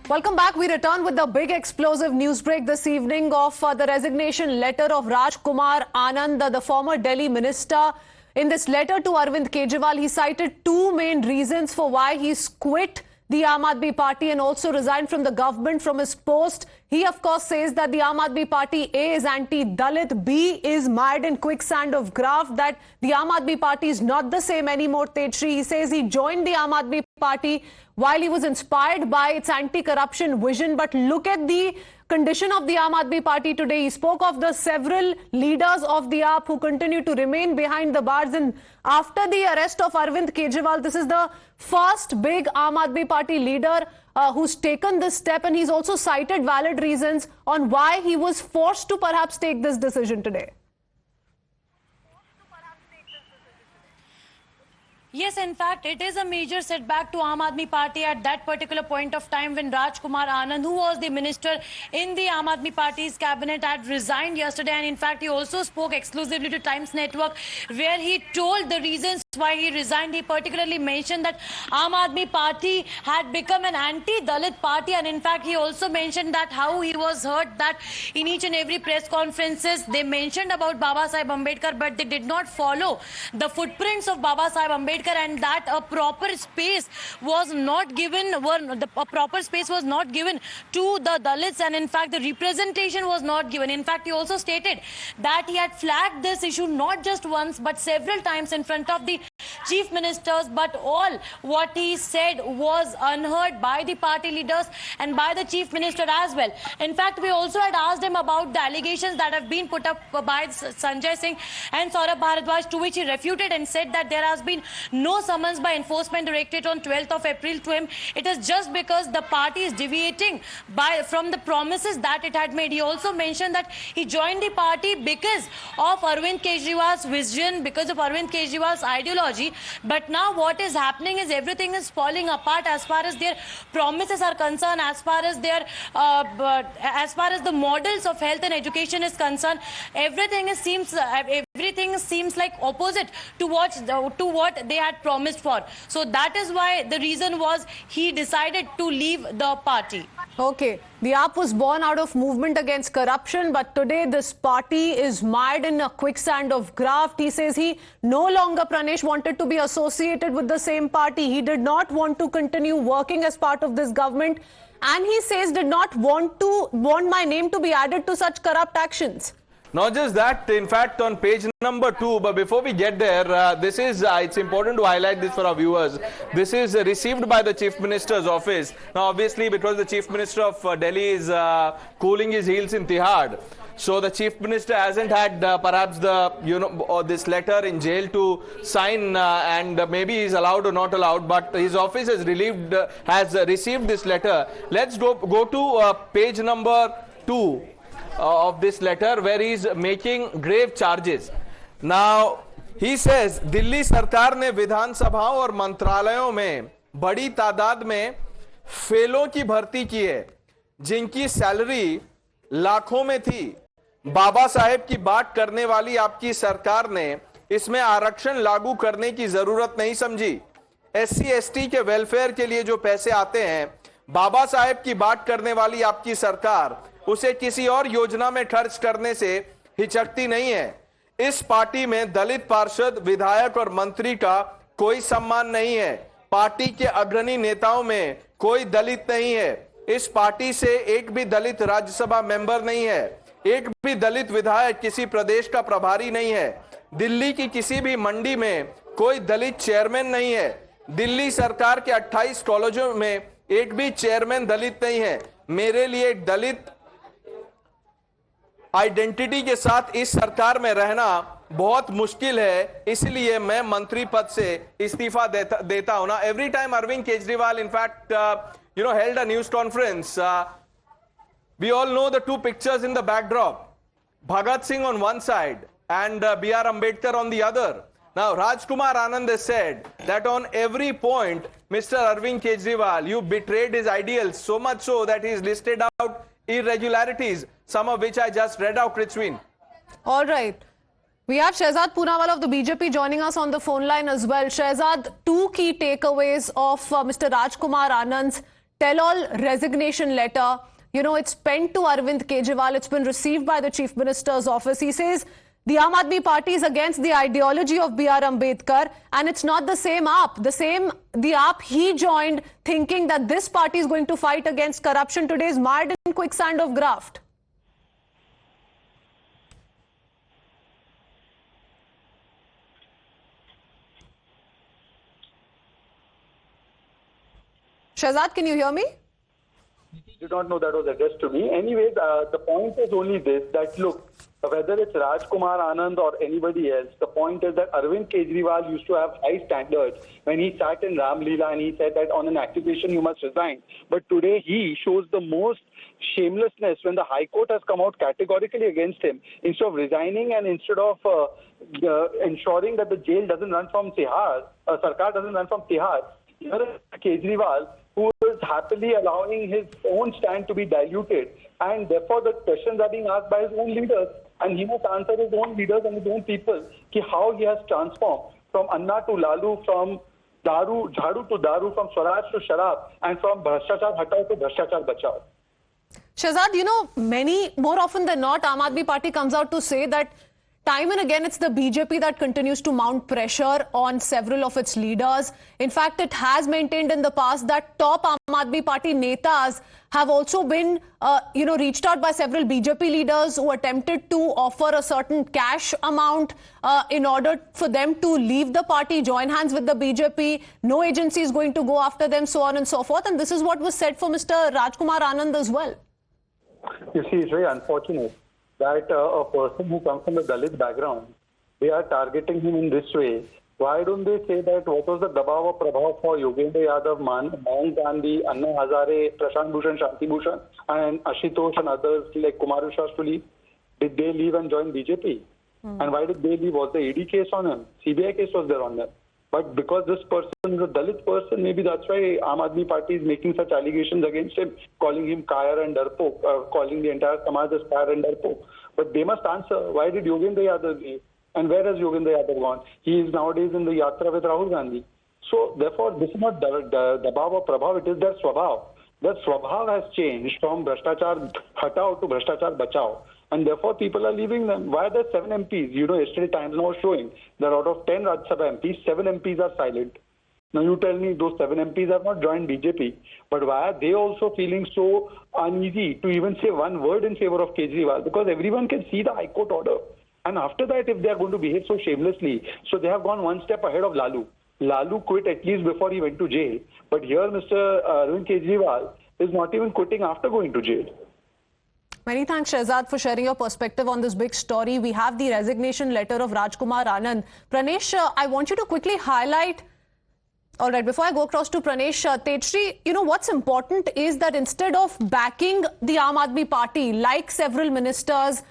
Welcome back. We return with the big explosive news break this evening of the resignation letter of Raj Kumar Anand, the former Delhi minister. In this letter to Arvind Kejriwal, he cited two main reasons for why he's quit the Aam Aadmi Party and also resigned from the government from his post. He, of course, says that the Aam Aadmi Party, A, is anti-Dalit, B, is mired in quicksand of graft, that the Aam Aadmi Party is not the same anymore, Tetri. He says he joined the Aam Aadmi Party while he was inspired by its anti-corruption vision. But look at the condition of the Aam Aadmi Party today. He spoke of the several leaders of the AAP who continue to remain behind the bars. And after the arrest of Arvind Kejriwal, this is the first big Aam Aadmi Party leader who's taken this step, and he's also cited valid reasons on why he was forced to perhaps take this decision today. Yes, in fact, it is a major setback to Aam Aadmi Party at that particular point of time when Raj Kumar Anand, who was the minister in the Aam Aadmi Party's cabinet, had resigned yesterday. And in fact, he also spoke exclusively to Times Network, where he told the reasons why he resigned. He particularly mentioned that Aam Aadmi Party had become an anti-Dalit party. And in fact, he also mentioned that how he was hurt that in each and every press conferences, they mentioned about Baba Saheb Ambedkar, but they did not follow the footprints of Baba Saheb Ambedkar, and that a proper space was not given, to the Dalits, and in fact the representation was not given. In fact, he also stated that he had flagged this issue not just once but several times in front of the chief ministers, but all what he said was unheard by the party leaders and by the chief minister as well. In fact, we also had asked him about the allegations that have been put up by Sanjay Singh and Saurabh Bharadwaj, to which he refuted and said that there has been no summons by Enforcement Directorate on 12th of April to him. It is just because the party is deviating from the promises that it had made. He also mentioned that he joined the party because of Arvind Kejriwal's vision, because of Arvind Kejriwal's ideology. But now what is happening is everything is falling apart as far as their promises are concerned, as far as the models of health and education is concerned. Everything seems like opposite to what they had promised for. So that is why the reason was he decided to leave the party. Okay, the AAP was born out of movement against corruption, but today this party is mired in a quicksand of graft. He says he no longer, Pranesh, wanted to be associated with the same party. He did not want to continue working as part of this government, and he says did not want my name to be added to such corrupt actions. Not just that, in fact, on page number 2, but before we get there, it's important to highlight this for our viewers. This is received by the Chief Minister's office. Now, obviously, because the Chief Minister of Delhi is cooling his heels in Tihad, so the Chief Minister hasn't had perhaps this letter in jail to sign, and maybe he's allowed or not allowed, but his office has received this letter. Let's go to page number 2. Of this letter, where he is making grave charges. Now, he says, Delhi सरकार ने विधानसभाओं और मंत्रालयों में बड़ी तादाद में फेलों की भर्ती की है, जिनकी सैलरी लाखों में थी। बाबा साहेब की बात करने वाली आपकी सरकार ने इसमें आरक्षण लागू करने की जरूरत नहीं समझी। SC/ST के वेलफेयर के लिए जो पैसे आते हैं, बाबा साहेब की बात करने वाली आपकी सरकार उसे किसी और योजना में खर्च करने से हिचकती नहीं है। इस पार्टी में दलित पार्षद, विधायक और मंत्री का कोई सम्मान नहीं है। पार्टी के अग्रणी नेताओं में कोई दलित नहीं है। इस पार्टी से एक भी दलित राज्यसभा मेंबर नहीं है। एक भी दलित विधायक किसी प्रदेश का प्रभारी नहीं है। दिल्ली की किसी भी मंडी में कोई दलित चेयरमैन नहीं है। दिल्ली सरकार के 28 कॉलेजों में एक भी चेयरमैन दलित नहीं है। मेरे लिए एक दलित आइडेंटिटी के साथ इस सरकार में रहना बहुत मुश्किल है, इसलिए मैं मंत्री पद से इस्तीफा देता हूं। ना every time Arvind Kejriwal in fact held a news conference, we all know the two pictures in the backdrop, Bhagat Singh on one side and B.R. Ambedkar on the other. Now Raj Kumar Anand has said that on every point, Mr. Arvind Kejriwal, you betrayed his ideals, so much so that he's listed out irregularities, some of which I just read out, Richwin. All right. We have Shehzad Poonawalla of the BJP joining us on the phone line as well. Shehzad, two key takeaways of Mr. Raj Kumar Anand's tell-all resignation letter. You know, it's penned to Arvind Kejriwal. It's been received by the Chief Minister's office. He says the Aam Aadmi Party is against the ideology of B.R. Ambedkar, and it's not the same AAP. The AAP he joined thinking that this party is going to fight against corruption today is mired in quicksand of graft. Shehzad, can you hear me? Did not know that was addressed to me. Anyways, the point is only this, that look, whether it's Rajkumar Anand or anybody else, the point is that Arvind Kejriwal used to have high standards when he sat in Ram Leela and he said that on an accusation you must resign. But today he shows the most shamelessness when the High Court has come out categorically against him. Instead of resigning and instead of ensuring that the jail doesn't run from Tihar, Sarkar doesn't run from Tihar, here is Kejriwal, who is happily allowing his own stand to be diluted, and therefore the questions are being asked by his own leaders, and he must answer his own leaders and his own people how he has transformed from Anna to Lalu, from Daru, Jhadu to Daru, from Swaraj to Sharab, and from Bhrashtachar Hatao to Bhrashtachar Bachao. Shehzad, you know, more often than not, Aam Aadmi Party comes out to say that time and again, it's the BJP that continues to mount pressure on several of its leaders. In fact, it has maintained in the past that top Aam Aadmi Party netas have also been, reached out by several BJP leaders who attempted to offer a certain cash amount in order for them to leave the party, join hands with the BJP. No agency is going to go after them, so on and so forth. And this is what was said for Mr. Rajkumar Anand as well. You see, it's very unfortunate that a person who comes from a Dalit background, they are targeting him in this way. Why don't they say that what was the Dabhav or Prabhav for Yogendra Yadav, Mayank Gandhi, Anna Hazare, Prashant Bhushan, Shanti Bhushan, and Ashutosh and others like Kumar Vishwas to leave? Did they leave and join BJP? And why did they leave? Was the ED case on him? CBI case was there on them. But because this person is a Dalit person, maybe that's why Aam Aadmi Party is making such allegations against him, calling him Kayar and Darpok, calling the entire Samaj as Kayar and Darpok. But they must answer, why did Yogendra Yadav leave? And where has Yogendra Yadav gone? He is nowadays in the Yatra with Rahul Gandhi. So therefore, this is not Dabhav or Prabhav, it is their Swabhav. Their Swabhav has changed from Bhrashtachar Hatao to Bhrashtachar Bachao. And therefore, people are leaving them. Why are there 7 MPs? You know, yesterday Times Now was showing that out of 10 Rajya Sabha MPs, 7 MPs are silent. Now you tell me those 7 MPs have not joined BJP. But why are they also feeling so uneasy to even say one word in favor of Kejriwal? Because everyone can see the High Court order. And after that, if they are going to behave so shamelessly, so they have gone one step ahead of Lalu. Lalu quit at least before he went to jail. But here, Mr. Arvind Kejriwal is not even quitting after going to jail. Many thanks, Shehzad, for sharing your perspective on this big story. We have the resignation letter of Rajkumar Anand. Pranesh, I want you to quickly highlight. All right, before I go across to Pranesh, Tejshri, you know, what's important is that instead of backing the Aam Aadmi Party, like several ministers,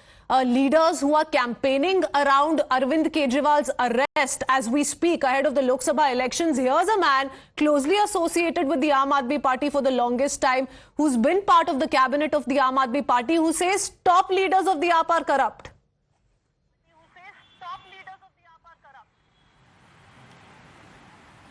leaders who are campaigning around Arvind Kejriwal's arrest as we speak ahead of the Lok Sabha elections, here's a man closely associated with the Aam Aadmi Party for the longest time, who's been part of the cabinet of the Aam Aadmi Party, who says top leaders of the AAP are corrupt.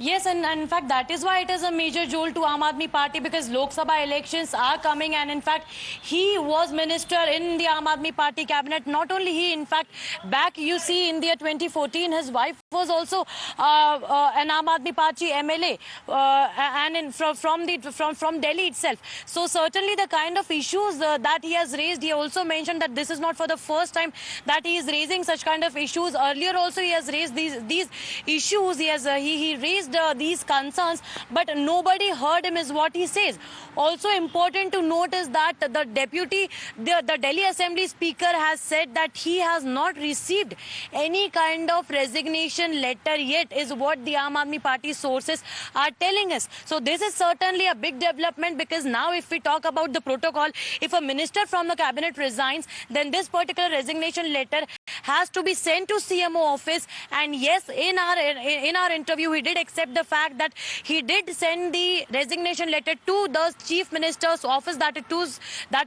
Yes, and in fact, that is why it is a major jolt to Aam Aadmi Party, because Lok Sabha elections are coming, and in fact, he was minister in the Aam Aadmi Party cabinet. Not only he, in fact, back you see in the year 2014, his wife was also an Aam Aadmi Party MLA, and from Delhi itself. So certainly the kind of issues that he has raised, he also mentioned that this is not for the first time that he is raising such kind of issues. Earlier also he has raised these issues. He raised these concerns, but nobody heard him, is what he says. Also important to note is that the Delhi Assembly Speaker has said that he has not received any kind of resignation letter yet, is what the Aam Aadmi Party sources are telling us. So this is certainly a big development, because now if we talk about the protocol, if a minister from the cabinet resigns, then this particular resignation letter has to be sent to CMO office. And yes, in our interview, he did accept the fact that he did send the resignation letter to the Chief Minister's office, that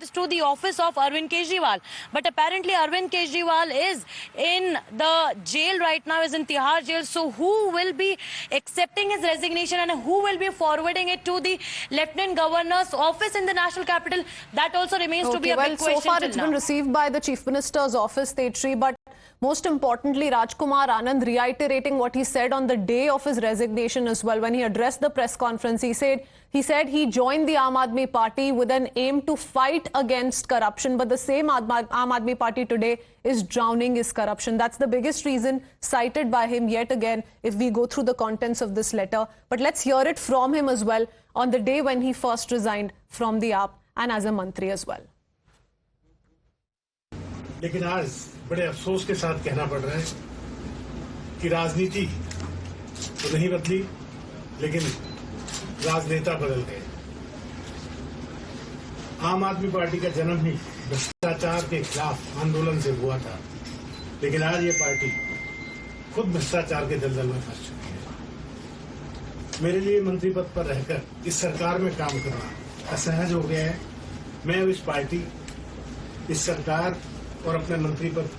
is to the office of Arvind Kejriwal. But apparently Arvind Kejriwal is in the jail right now, is in Tihar jail. So who will be accepting his resignation and who will be forwarding it to the Lieutenant Governor's office in the national capital? That also remains to be a big question. So far till it's now. been received by the Chief Minister's office, Tetri, but most importantly, Rajkumar Anand reiterating what he said on the day of his resignation as well. When he addressed the press conference, he said he joined the Aam Aadmi Party with an aim to fight against corruption, but the same Aam Aadmi Party today is drowning his corruption. That's the biggest reason cited by him yet again if we go through the contents of this letter. But let's hear it from him as well on the day when he first resigned from the AAP and as a Mantri as well. लेकिन आज बड़े अफसोस के साथ कहना पड़ रहा है कि राजनीति तो नहीं बदली, लेकिन राजनेता बदल गए। आम आदमी पार्टी का जन्म ही भ्रष्टाचार के खिलाफ आंदोलन से हुआ था, लेकिन आज ये पार्टी खुद भ्रष्टाचार के दलदल में फंस चुकी है। मेरे लिए मंत्री पद पर रहकर इस सरकार में काम करना असहज हो गया है। मैं इस पार्टी, इस सरकार और अपने मंत्री पद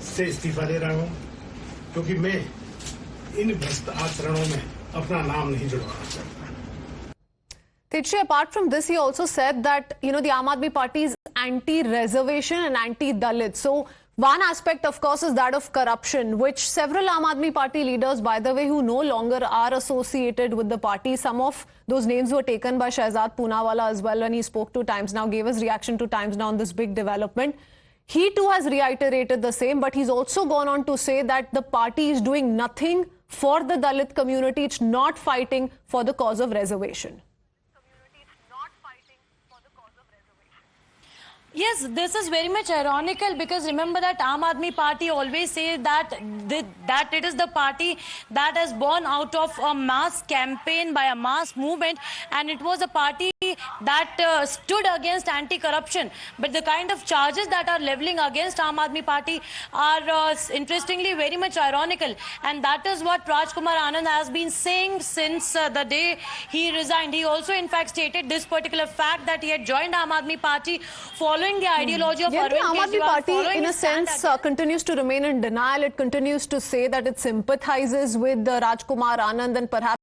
से इस्तीफा दे रहा हूं, क्योंकि मैं इन भ्रष्ट आचरणों में अपना नाम नहीं जुड़वाना चाहता। Tetri, apart from this, he also said that, the Aam Aadmi Party is anti-reservation and anti-Dalit. So one aspect, of course, is that of corruption, which several Aam Aadmi Party leaders, by the way, who no longer are associated with the party, some of those names were taken by Shehzad Poonawalla as well when he spoke to Times Now, gave his reaction to Times Now on this big development. He too has reiterated the same, but he's also gone on to say that the party is doing nothing for the Dalit community. It's not fighting for the cause of reservation. Yes, this is very much ironical because remember that Aam Aadmi Party always says that it is the party that has born out of a mass campaign by a mass movement, and it was a party that stood against anti-corruption. But the kind of charges that are leveling against Aam Aadmi Party are interestingly very much ironical, and that is what Rajkumar Anand has been saying since the day he resigned. He also in fact stated this particular fact that he had joined Aam Aadmi Party following the ideology of Yet the Arvind Aam Aadmi Kejriwal, Party, following in a his stand sense, against- continues to remain in denial. It continues to say that it sympathizes with Rajkumar Anand and perhaps